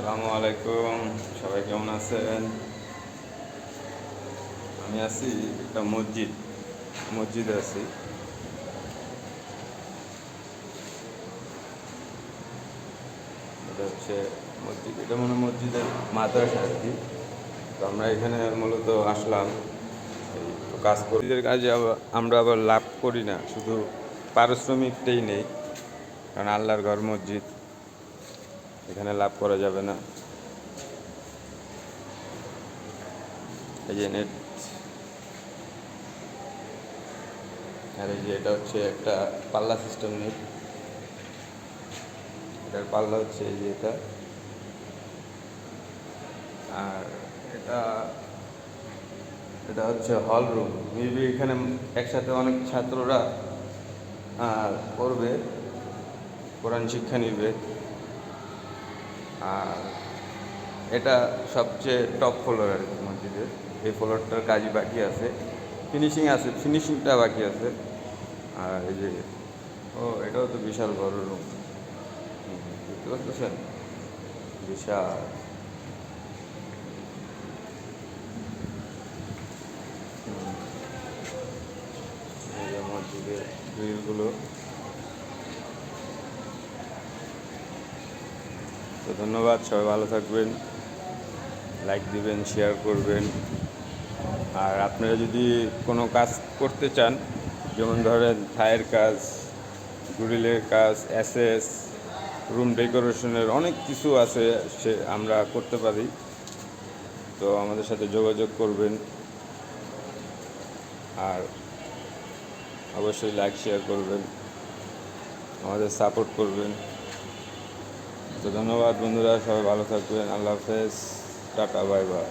আসসালামু আলাইকুম, সবাই কেমন আছেন? আমি আছি একটা মসজিদে আছি। এটা হচ্ছে মসজিদ, এটা মসজিদের মাদ্রাসা আর কি। তো আমরা এখানে মূলত আসলাম এই তো কাজ করি। মসজিদের কাজে আমরা আবার লাভ করি না, শুধু পারিশ্রমিকটাই নেই, কারণ আল্লাহর ঘর মসজিদ, এখানে লাভ করা যাবে না। এই যে নেট, আর এই যে এটা হচ্ছে একটা পাল্লা সিস্টেম নেট। এটার পাল্লা হচ্ছে এই যে এটা। আর এটা এটা হচ্ছে হল রুম। মেবি এখানে একসাথে অনেক ছাত্ররা পড়বে, কোরআন শিক্ষা নিবে। আর এটা সবচেয়ে টপ ফ্লোর আর কি মসজিদের। এই ফ্লোরটার কাজই বাকি আছে, ফিনিশিংটা বাকি আছে। আর এই যে এটাও তো বিশাল বড় রুম, বুঝতে পারতেছেন? বিশাল। এই যে মসজিদের গ্রিলগুলো। তো ধন্যবাদ, সবাই ভালো থাকবেন, লাইক দিবেন, শেয়ার করবেন। আর আপনারা যদি কোনো কাজ করতে চান, যেমন ধরেন থায়ের কাজ, গ্রিলের কাজ, এসএস, রুম ডেকোরেশনের অনেক কিছু আছে, সে আমরা করতে পারি। তো আমাদের সাথে যোগাযোগ করবেন, আর অবশ্যই লাইক শেয়ার করবেন, আমাদের সাপোর্ট করবেন। তো ধন্যবাদ বন্ধুরা, সবাই ভালো থাকবেন। আল্লাহ হাফেজ, টাটা, বাই বাই।